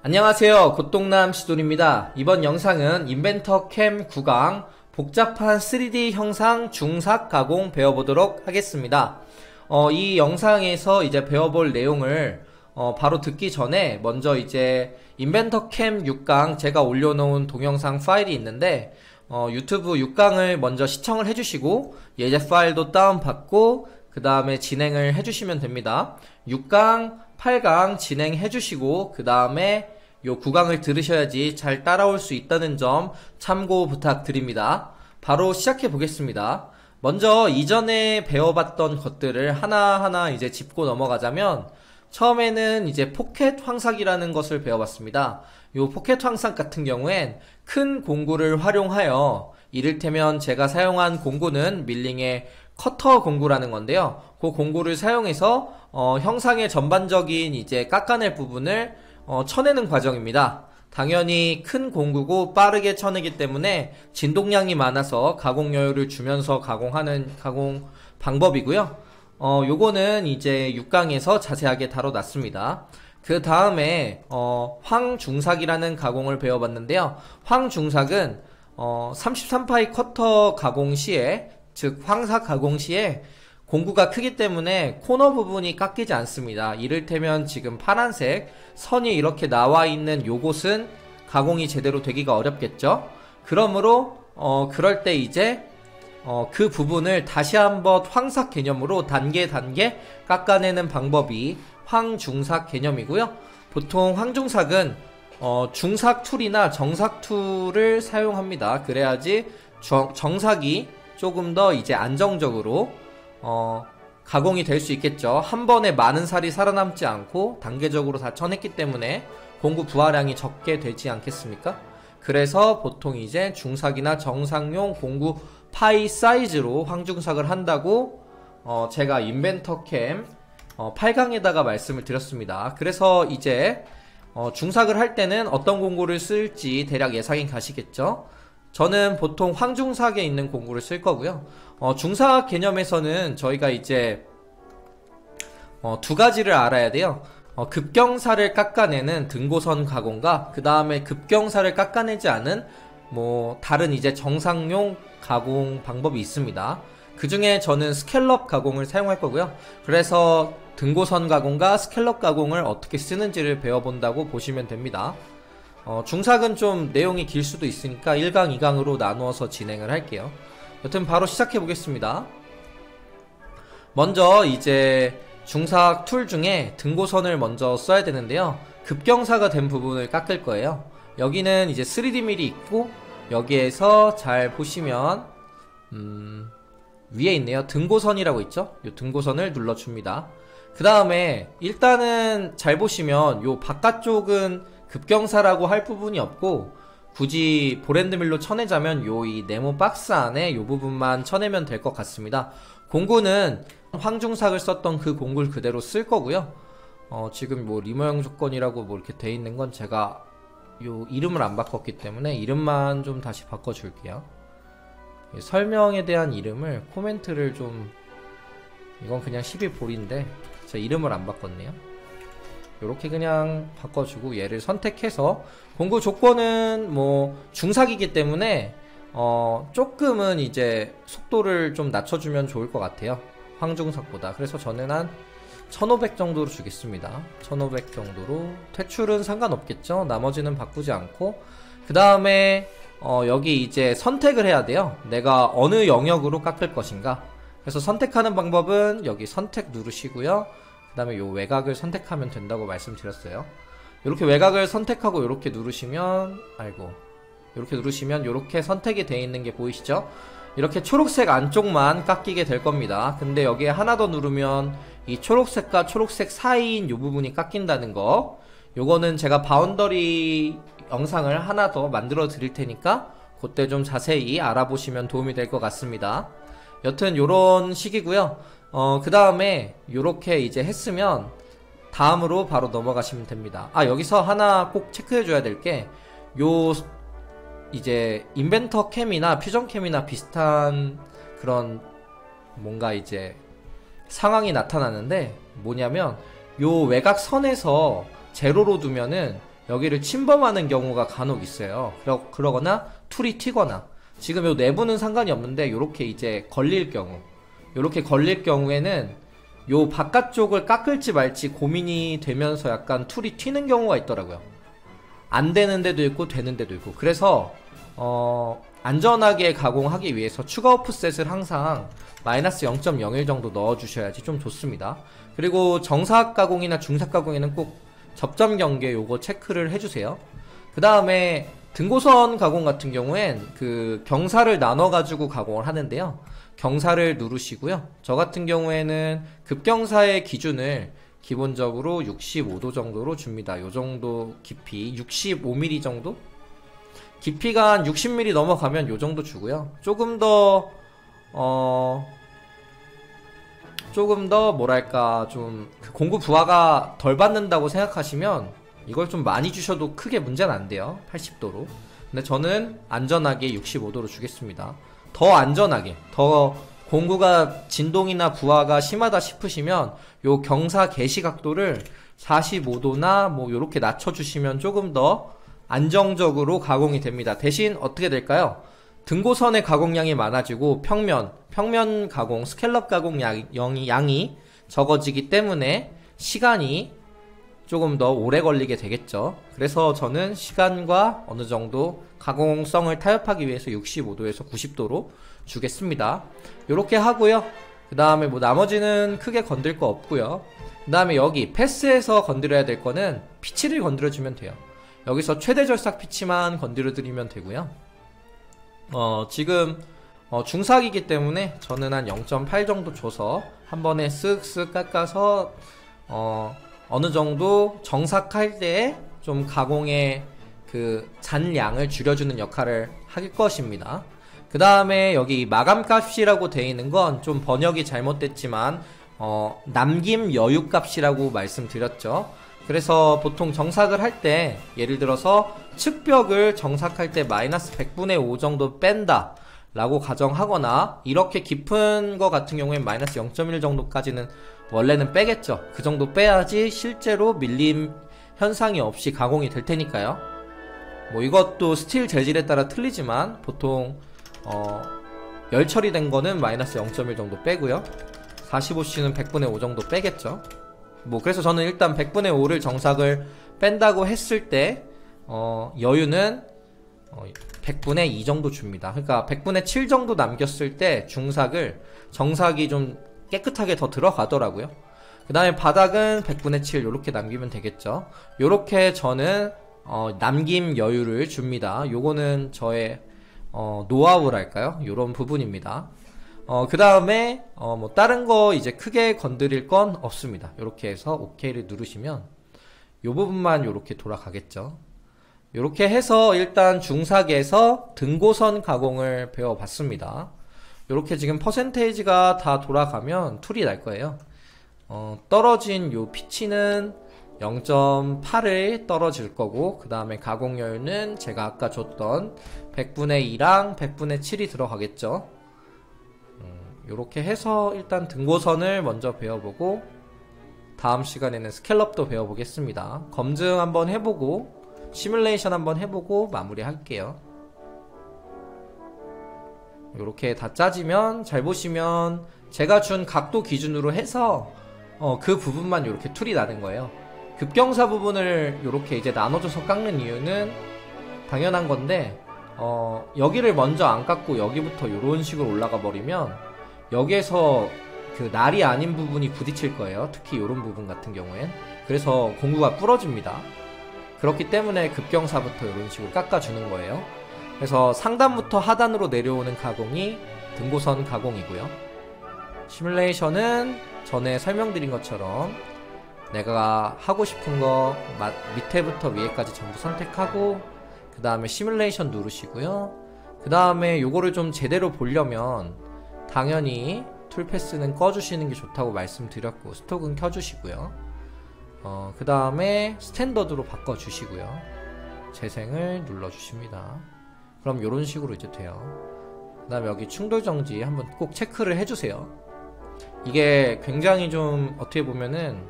안녕하세요. 곧동남 시돌입니다. 이번 영상은 인벤터 캠 9강 복잡한 3D 형상 중삭 가공 배워보도록 하겠습니다. 이 영상에서 이제 배워볼 내용을 바로 듣기 전에 먼저 이제 인벤터 캠 6강 제가 올려놓은 동영상 파일이 있는데 유튜브 6강을 먼저 시청을 해주시고 예제 파일도 다운받고 그 다음에 진행을 해주시면 됩니다. 6강 8강 진행해주시고 그 다음에 요 9강을 들으셔야지 잘 따라올 수 있다는 점 참고 부탁드립니다. 바로 시작해 보겠습니다. 먼저 이전에 배워봤던 것들을 하나하나 이제 짚고 넘어가자면 처음에는 이제 포켓 황삭이라는 것을 배워봤습니다. 요 포켓 황삭 같은 경우엔 큰 공구를 활용하여 이를테면 제가 사용한 공구는 밀링의 커터 공구라는 건데요. 그 공구를 사용해서 형상의 전반적인 이제 깎아낼 부분을 쳐내는 과정입니다. 당연히 큰 공구고 빠르게 쳐내기 때문에 진동량이 많아서 가공 여유를 주면서 가공하는 가공 방법이고요. 요거는 이제 6강에서 자세하게 다뤄놨습니다. 그 다음에 황중삭이라는 가공을 배워봤는데요. 황중삭은 33파이 커터 가공 시에, 즉 황삭 가공 시에 공구가 크기 때문에 코너 부분이 깎이지 않습니다. 이를테면 지금 파란색 선이 이렇게 나와 있는 요곳은 가공이 제대로 되기가 어렵겠죠. 그러므로 그럴 때 이제 그 부분을 다시 한번 황삭 개념으로 단계 깎아내는 방법이 황중삭 개념이고요. 보통 황중삭은 중삭 툴이나 정삭 툴을 사용합니다. 그래야지 정삭이 조금 더 이제 안정적으로 가공이 될 수 있겠죠. 한 번에 많은 살이 살아남지 않고 단계적으로 다 쳐냈기 때문에 공구 부하량이 적게 되지 않겠습니까? 그래서 보통 이제 중삭이나 정삭용 공구 파이 사이즈로 황중삭을 한다고 제가 인벤터 캠 8강에다가 말씀을 드렸습니다. 그래서 이제 중삭을 할 때는 어떤 공구를 쓸지 대략 예상이 가시겠죠? 저는 보통 황중삭에 있는 공구를 쓸 거고요. 중삭 개념에서는 저희가 이제 두 가지를 알아야 돼요. 급경사를 깎아내는 등고선 가공과 그 다음에 급경사를 깎아내지 않은 다른 이제 정상용 가공 방법이 있습니다. 그 중에 저는 스캘럽 가공을 사용할 거고요. 그래서 등고선 가공과 스캘럽 가공을 어떻게 쓰는지를 배워본다고 보시면 됩니다. 중삭은 좀 내용이 길 수도 있으니까 1강, 2강으로 나누어서 진행을 할게요. 여튼 바로 시작해 보겠습니다. 먼저 이제 중삭 툴 중에 등고선을 먼저 써야 되는데요. 급경사가 된 부분을 깎을 거예요. 여기는 이제 3D 밀이 있고 여기에서 잘 보시면 위에 있네요. 등고선이라고 있죠? 이 등고선을 눌러줍니다. 그 다음에 일단은 잘 보시면 요 바깥쪽은 급경사라고 할 부분이 없고 굳이 보랜드밀로 쳐내자면 이 네모 박스 안에 요 부분만 쳐내면 될 것 같습니다. 공구는 황중삭을 썼던 그 공구를 그대로 쓸 거고요. 지금 리모형 조건이라고 이렇게 돼 있는 건 제가 요 이름을 안 바꿨기 때문에 이름만 좀 다시 바꿔줄게요. 설명에 대한 이름을 코멘트를 좀, 이건 그냥 12볼인데 제가 이름을 안 바꿨네요. 요렇게 그냥 바꿔주고 얘를 선택해서 공구 조건은 중삭이기 때문에 조금은 이제 속도를 좀 낮춰주면 좋을 것 같아요. 황중삭보다. 그래서 저는 한 1500 정도로 주겠습니다. 1500 정도로. 퇴출은 상관없겠죠. 나머지는 바꾸지 않고. 그 다음에 여기 이제 선택을 해야 돼요. 내가 어느 영역으로 깎을 것인가. 그래서 선택하는 방법은 여기 선택 누르시고요. 그 다음에 요 외곽을 선택하면 된다고 말씀드렸어요. 이렇게 외곽을 선택하고 이렇게 누르시면 이렇게 누르시면 이렇게 선택이 되어 있는 게 보이시죠? 이렇게 초록색 안쪽만 깎이게 될 겁니다. 근데 여기에 하나 더 누르면 이 초록색과 초록색 사이인 요 부분이 깎인다는 거, 요거는 제가 바운더리 영상을 하나 더 만들어 드릴 테니까 그때 좀 자세히 알아보시면 도움이 될 것 같습니다. 여튼 요런 식이고요. 그 다음에 요렇게 이제 했으면 다음으로 바로 넘어가시면 됩니다. 여기서 하나 꼭 체크해 줘야 될 게, 이제 인벤터 캠이나 퓨전 캠이나 비슷한 그런 뭔가 이제 상황이 나타나는데 뭐냐면 요 외곽선에서 제로로 두면은 여기를 침범하는 경우가 간혹 있어요. 그러거나 툴이 튀거나. 지금 요 내부는 상관이 없는데 요렇게 이제 걸릴 경우, 요렇게 걸릴 경우에는 요 바깥쪽을 깎을지 말지 고민이 되면서 약간 툴이 튀는 경우가 있더라고요. 안 되는 데도 있고 되는 데도 있고. 그래서 안전하게 가공하기 위해서 추가 오프셋을 항상 마이너스 0.01 정도 넣어주셔야지 좀 좋습니다. 그리고 정삭 가공이나 중삭 가공에는 꼭 접점 경계 요거 체크를 해주세요. 그 다음에 등고선 가공 같은 경우엔 그 경사를 나눠가지고 가공을 하는데요. 경사를 누르시고요. 저 같은 경우에는 급경사의 기준을 기본적으로 65도 정도로 줍니다. 요 정도 깊이 65mm 정도? 깊이가 한 60mm 넘어가면 요 정도 주고요. 조금 더 뭐랄까 좀 공구 부하가 덜 받는다고 생각하시면 이걸 좀 많이 주셔도 크게 문제는 안 돼요. 80도로. 근데 저는 안전하게 65도로 주겠습니다. 더 안전하게, 더 공구가 진동이나 부하가 심하다 싶으시면 요 경사 개시 각도를 45도나 뭐 요렇게 낮춰주시면 조금 더 안정적으로 가공이 됩니다. 대신 어떻게 될까요? 등고선의 가공량이 많아지고 평면 가공, 스캘럽 가공 양이 적어지기 때문에 시간이 조금 더 오래 걸리게 되겠죠. 그래서 저는 시간과 어느 정도 가공성을 타협하기 위해서 65도에서 90도로 주겠습니다. 요렇게 하고요. 그 다음에 뭐 나머지는 크게 건들 거 없고요. 그 다음에 여기 패스에서 건드려야 될 거는 피치를 건드려주면 돼요. 여기서 최대 절삭 피치만 건드려드리면 되고요. 지금 중삭이기 때문에 저는 한 0.8 정도 줘서 한 번에 쓱쓱 깎아서 어느 정도 정삭할 때 좀 가공의 그 잔량을 줄여주는 역할을 할 것입니다. 그 다음에 여기 마감 값이라고 되어 있는 건 좀 번역이 잘못됐지만 남김 여유 값이라고 말씀드렸죠. 그래서 보통 정삭을 할 때 예를 들어서 측벽을 정삭할 때 마이너스 100분의 5 정도 뺀다 라고 가정하거나, 이렇게 깊은 거 같은 경우엔 마이너스 0.1 정도까지는 원래는 빼겠죠. 그 정도 빼야지 실제로 밀림 현상이 없이 가공이 될 테니까요. 뭐 이것도 스틸 재질에 따라 틀리지만 보통 열 처리된 거는 마이너스 0.1 정도 빼고요. 45C는 100분의 5 정도 빼겠죠. 뭐 그래서 저는 일단 100분의 5를 정삭을 뺀다고 했을 때 여유는 100분의 2 정도 줍니다. 그러니까 100분의 7 정도 남겼을 때 정삭이 좀 깨끗하게 더 들어가더라고요. 그 다음에 바닥은 100분의 7 요렇게 남기면 되겠죠. 요렇게 저는 남김 여유를 줍니다. 요거는 저의 노하우랄까요? 요런 부분입니다. 그 다음에 뭐 다른 거 이제 크게 건드릴 건 없습니다. 요렇게 해서 OK를 누르시면 요 부분만 요렇게 돌아가겠죠. 요렇게 해서 일단 중삭에서 등고선 가공을 배워봤습니다. 요렇게 지금 퍼센테이지가 다 돌아가면 툴이 날 거예요. 떨어진 요 피치는 0.8을 떨어질 거고, 그 다음에 가공열은 제가 아까 줬던 100분의 2랑 100분의 7이 들어가겠죠. 요렇게 해서 일단 등고선을 먼저 배워보고, 다음 시간에는 스캘럽도 배워보겠습니다. 검증 한번 해보고 시뮬레이션 한번 해보고 마무리 할게요. 요렇게 다 짜지면, 잘 보시면 제가 준 각도 기준으로 해서 그 부분만 요렇게 툴이 나는 거예요. 급경사 부분을 요렇게 이제 나눠줘서 깎는 이유는 당연한 건데, 여기를 먼저 안 깎고 여기부터 요런 식으로 올라가 버리면 여기에서 그 날이 아닌 부분이 부딪힐 거예요. 특히 요런 부분 같은 경우엔. 그래서 공구가 부러집니다. 그렇기 때문에 급경사부터 요런 식으로 깎아주는 거예요. 그래서 상단부터 하단으로 내려오는 가공이 등고선 가공이고요. 시뮬레이션은 전에 설명드린 것처럼 내가 하고 싶은 거 밑에부터 위에까지 전부 선택하고, 그 다음에 시뮬레이션 누르시고요. 그 다음에 요거를 좀 제대로 보려면 당연히 툴패스는 꺼주시는 게 좋다고 말씀드렸고, 스톡은 켜주시고요. 그 다음에 스탠더드로 바꿔주시고요. 재생을 눌러주십니다. 그럼 요런 식으로 이제 돼요. 그 다음에 여기 충돌정지 한번 꼭 체크를 해주세요. 이게 굉장히 좀 어떻게 보면은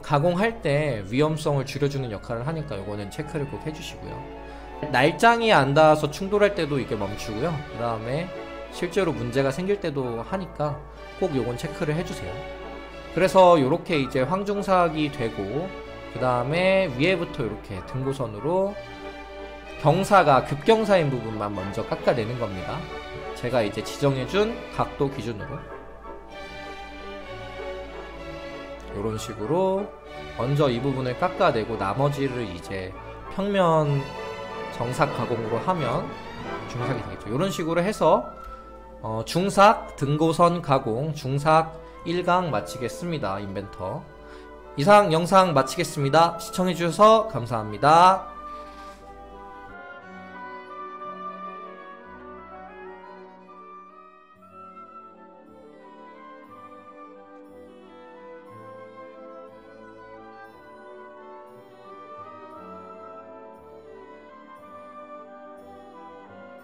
가공할 때 위험성을 줄여주는 역할을 하니까 요거는 체크를 꼭 해주시고요. 날짱이 안 닿아서 충돌할 때도 이게 멈추고요. 그 다음에 실제로 문제가 생길 때도 하니까 꼭 요건 체크를 해주세요. 그래서 요렇게 이제 황중삭이 되고, 그 다음에 위에부터 이렇게 등고선으로 경사가 급경사인 부분만 먼저 깎아내는 겁니다. 제가 이제 지정해준 각도 기준으로 이런 식으로 먼저 이 부분을 깎아내고 나머지를 이제 평면 정삭 가공으로 하면 중삭이 되겠죠. 이런 식으로 해서 중삭 등고선 가공 중삭 1강 마치겠습니다. 인벤터. 이상 영상 마치겠습니다. 시청해주셔서 감사합니다.